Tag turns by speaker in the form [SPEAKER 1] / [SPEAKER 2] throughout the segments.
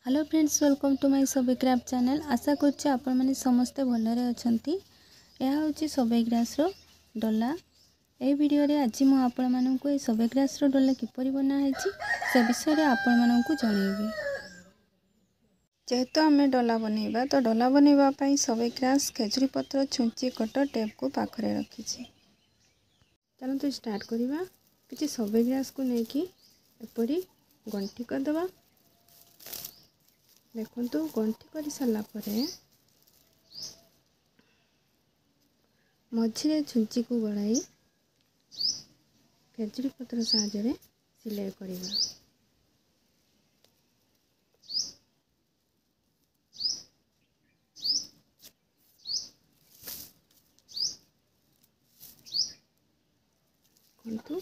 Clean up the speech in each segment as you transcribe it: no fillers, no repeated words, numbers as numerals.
[SPEAKER 1] Hello friends, welcome to my सबे craft channel. आशा करछि आपण माने समस्ते भलरे अछंती। यह होछि सबे ग्रास रो डोला। ए वीडियो रे आज मु आपण माननकु ए सबे ग्रास रो डोला किपरि बना हेछि से विषय रे आपण माननकु जणेबी। जेहेतु आमे डोला बनेबा तो डोला बनेबा पई सबे ग्रास खेजुरी पत्र छुंची कटर टेप को पाखरे रखिछि। चलंतु स्टार्ट करिबा। किछि सबे ग्रास को नेकी एपरि गंठी कर दबा। देखो गंठी कर सारा मझे छुंची को गड़ाई खेजुरी पत्र साहाय्य सिलाई करिबा। देखो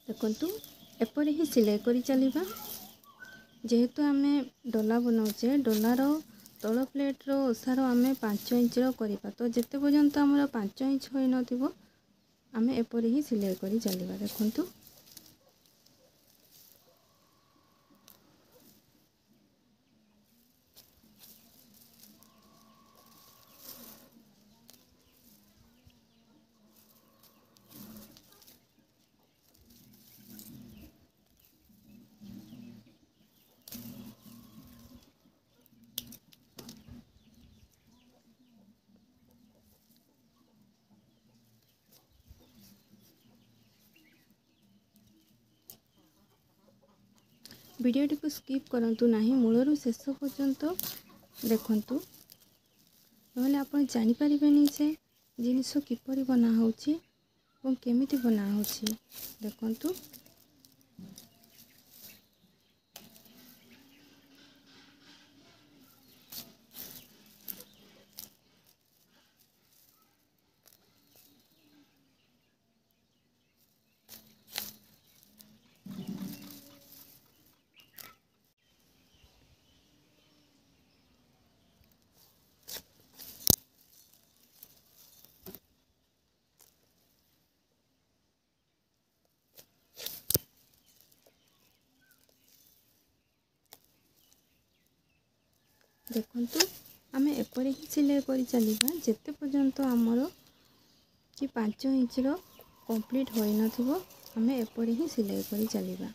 [SPEAKER 1] देखु एपरि ही सिलाई करी चलिबा। जेहेतु आमे डोला बनाउचे डोलार तल प्लेट रो ओसार आमे 5 इंच रो करिबा। तो जेते पर्यंत हमर 5 इंच होई नथिबो आमे एपरि ही सिलाई करी चलिबा। देखंतु वीडियो को स्किप करंतु नाही, मूलरू शेष पर्यंत देखंतु नहले आपण जानि परिबेनी जे जिनिस किपरि बना होछि एवं केमिति बना होछि। देखंतु देखंतु आमे एपरि ही सिलाई करी चलिबा जेते पर्यंत हमरो कि 5 इंच रो कंप्लीट होई नथिबो आमे एपरि ही सिलाई करी चलिबा।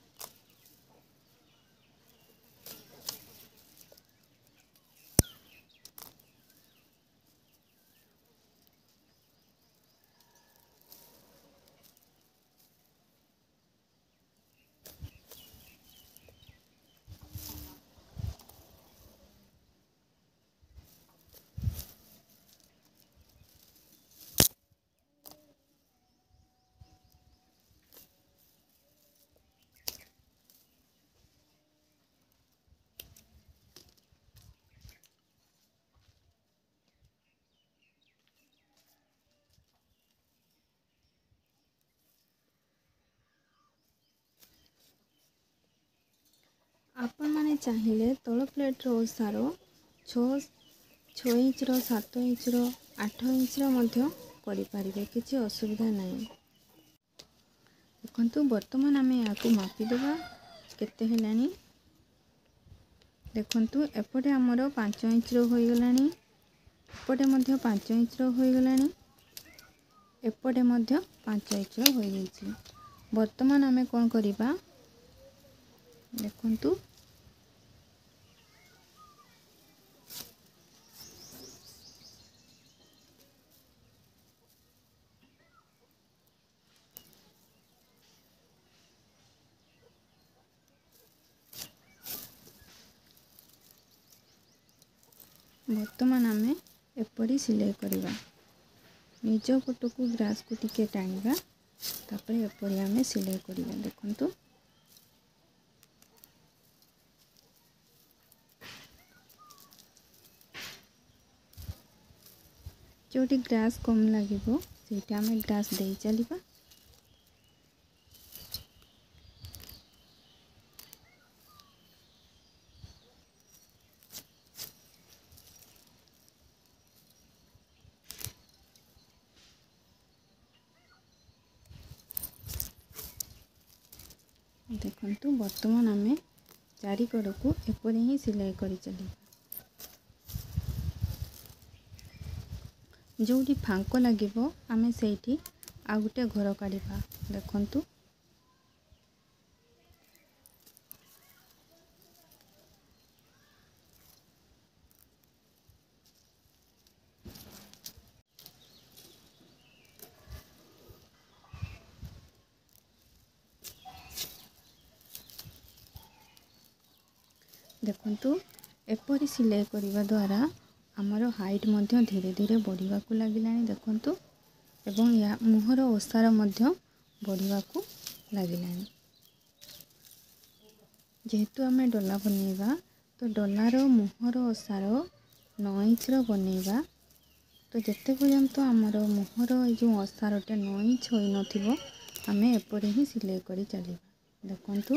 [SPEAKER 1] आपण माने चाहिए तल प्लेट रो ओसारो 6 इंच रो 7 इंच रो 8 इंच रो मध्य କରିପାରିବେ, କିଛି ଅସୁବିଧା ନାହିଁ। ଦେଖନ୍ତୁ ବର୍ତ୍ତମାନ ଆମେ ଏହାକୁ ମାପିଦେବା କେତେ ହେଲାଣି। ଦେଖନ୍ତୁ ଏପଟେ ଆମର 5 ଇଞ୍ଚର ହୋଇଗଲାଣି, ଏପଟେ ମଧ୍ୟ 5 ଇଞ୍ଚର ହୋଇଗଲାଣି, ଏପଟେ ମଧ୍ୟ 5 ଇଞ୍ଚର ହୋଇଯାଇଛି। ବର୍ତ୍ତମାନ ଆମେ କ'ଣ କରିବା, ଦେଖନ୍ତୁ ବର୍ତ୍ତମାନ ଆମେ ଏପରି ସିଲେଇ କରିବା। ନିଜ ପଟକୁ ଗ୍ରାସକୁ ଟିକେ ଟାଣିବା, ତାପରେ ଏପରି ଆମେ ସିଲେଇ କରିବା। ଦେଖନ୍ତୁ ଯେଉଁଠି ଗ୍ରାସ୍ କମ୍ ଲାଗିବ ସେଇଠି ଆମେ ଗ୍ରାସ୍ ଦେଇ ଚାଲିବା। ଦେଖନ୍ତୁ ବର୍ତ୍ତମାନ ଆମେ ଚାରିକଡ଼କୁ ଏପରି ହିଁ ସିଲେଇ କରି ଚାଲିବା। ଯେଉଁଠି ଫାଙ୍କ ଲାଗିବ ଆମେ ସେଇଠି ଆଉ ଗୋଟେ ଘର କାଢ଼ିବା। ଦେଖନ୍ତୁ ଦେଖନ୍ତୁ ଏପରି ସିଲେଇ କରିବା ଦ୍ୱାରା ଆମର ହାଇଟ୍ ମଧ୍ୟ ଧୀରେ ଧୀରେ ବଢ଼ିବାକୁ ଲାଗିଲାଣି। ଦେଖନ୍ତୁ ଏବଂ ଏହା ମୁହଁର ଓସାର ମଧ୍ୟ ବଢ଼ିବାକୁ ଲାଗିଲାଣି। ଯେହେତୁ ଆମେ ଡଲା ବନେଇବା ତ ଡଲାର ମୁହଁର ଓସାର 9 ଇଞ୍ଚର ବନେଇବା। ତ ଯେତେ ପର୍ଯ୍ୟନ୍ତ ଆମର ମୁହଁର ଏ ଯେଉଁ ଓସାରଟା 9 ଇଞ୍ଚ ହୋଇନଥିବ ଆମେ ଏପରି ହିଁ ସିଲେଇ କରି ଚାଲିବା। ଦେଖନ୍ତୁ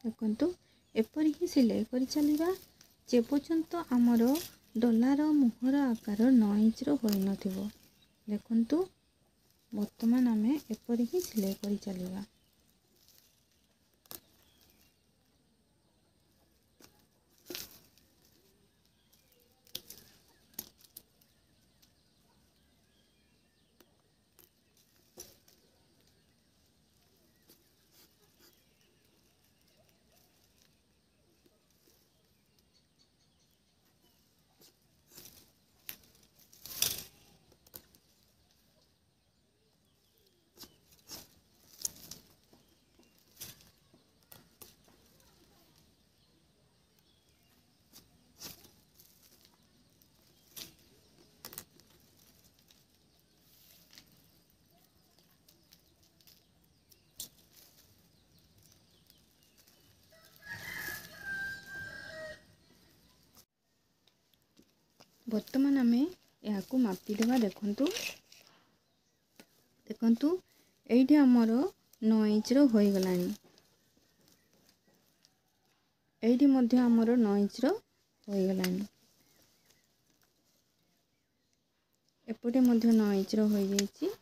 [SPEAKER 1] ଦେଖନ୍ତୁ ଏପରି ହିଁ ସିଲେଇ କରି ଚାଲିବା ଯେ ପର୍ଯ୍ୟନ୍ତ ଆମର ଡଲାର ମୁହଁର ଆକାର 9 ଇଞ୍ଚର ହୋଇନଥିବ। ଦେଖନ୍ତୁ ବର୍ତ୍ତମାନ ଆମେ ଏପରି ହିଁ ସିଲେଇ କରି ଚାଲିବା। ବର୍ତ୍ତମାନ ଆମେ ଏହାକୁ ମାପିଦେବା। ଦେଖନ୍ତୁ ଏଇଠି ଆମର 9 ଇଞ୍ଚର ହୋଇଗଲାଣି। ଏଇଠି ମଧ୍ୟ ଆମର 9 ଇଞ୍ଚର ହୋଇଗଲାଣି। ଏପଟେ ମଧ୍ୟ 9 ଇଞ୍ଚର ହୋଇଯାଇଛି।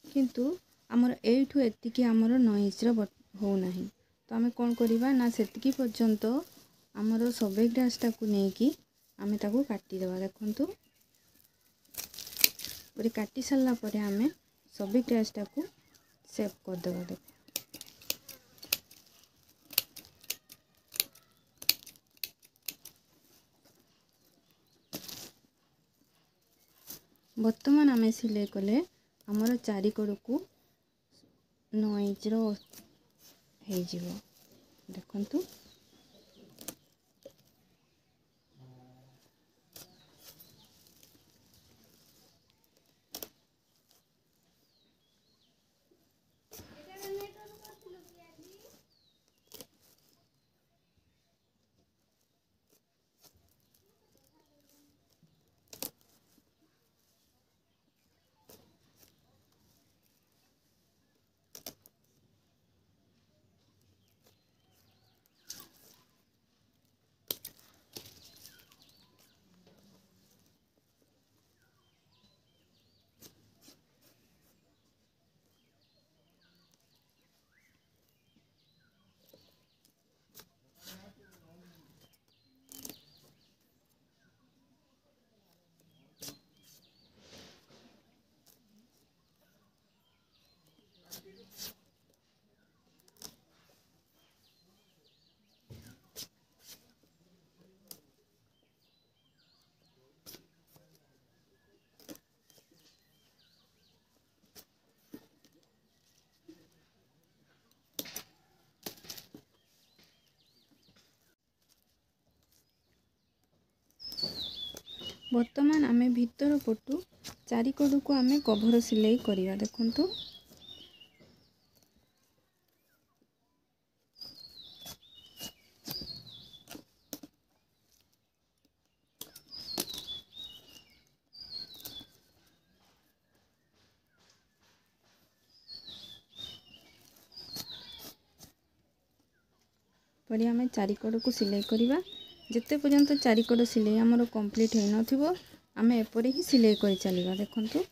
[SPEAKER 1] କିନ୍ତୁ ଆମର ଏଇଠୁ ଏତିକି ଆମର 9 ଇଞ୍ଚର ହେଉନାହିଁ। ତ ଆମେ କ'ଣ କରିବା ନା ସେତିକି ପର୍ଯ୍ୟନ୍ତ ଆମର ସବେଇ ଗ୍ରାସଟାକୁ ନେଇକି ଆମେ ତାକୁ କାଟିଦେବା। ଦେଖନ୍ତୁ ପରେ କାଟି ସାରିଲା ପରେ ଆମେ ସବେଇ ଗ୍ରାସଟାକୁ ସେଭ୍ କରିଦେବା। ବର୍ତ୍ତମାନ ଆମେ ସିଲେଇ କଲେ ଆମର ଚାରିକଡ଼କୁ 9 ଇଞ୍ଚର ହେଇଯିବ। ଦେଖନ୍ତୁ ବର୍ତ୍ତମାନ ଆମେ ଭିତର ପଟୁ ଚାରିକଡ଼କୁ ଆମେ କଭର ସିଲେଇ କରିବା। ଦେଖନ୍ତୁ ପରି ଆମେ ଚାରିକଡ଼କୁ ସିଲେଇ କରିବା। ଯେତେ ପର୍ଯ୍ୟନ୍ତ ଚାରିକଡ଼ ସିଲେଇ ଆମର କମ୍ପ୍ଲିଟ୍ ହେଇନଥିବ ଆମେ ଏପରି ହିଁ ସିଲେଇ କରି ଚାଲିବା। ଦେଖନ୍ତୁ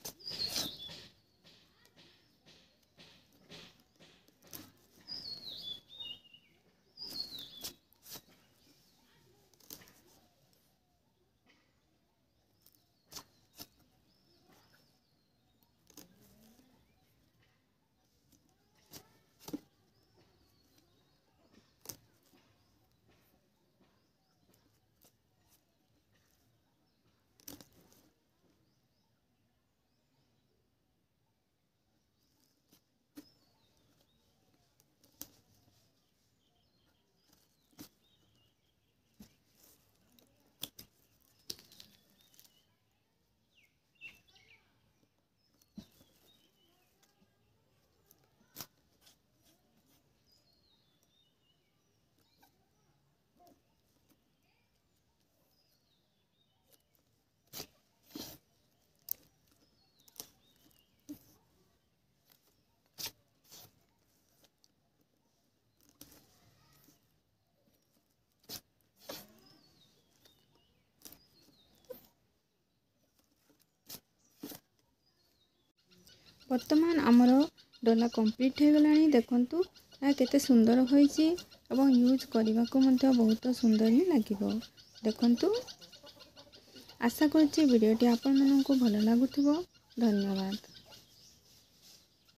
[SPEAKER 1] ବର୍ତ୍ତମାନ ଆମର ଡୋଲା କମ୍ପ୍ଲିଟ୍ ହେଇଗଲାଣି। ଦେଖନ୍ତୁ ଏହା କେତେ ସୁନ୍ଦର ହୋଇଛି ଏବଂ ୟୁଜ୍ କରିବାକୁ ମଧ୍ୟ ବହୁତ ସୁନ୍ଦର ହିଁ ଲାଗିବ। ଦେଖନ୍ତୁ ଆଶା କରୁଛି ଭିଡ଼ିଓଟି ଆପଣମାନଙ୍କୁ ଭଲ ଲାଗୁଥିବ। ଧନ୍ୟବାଦ।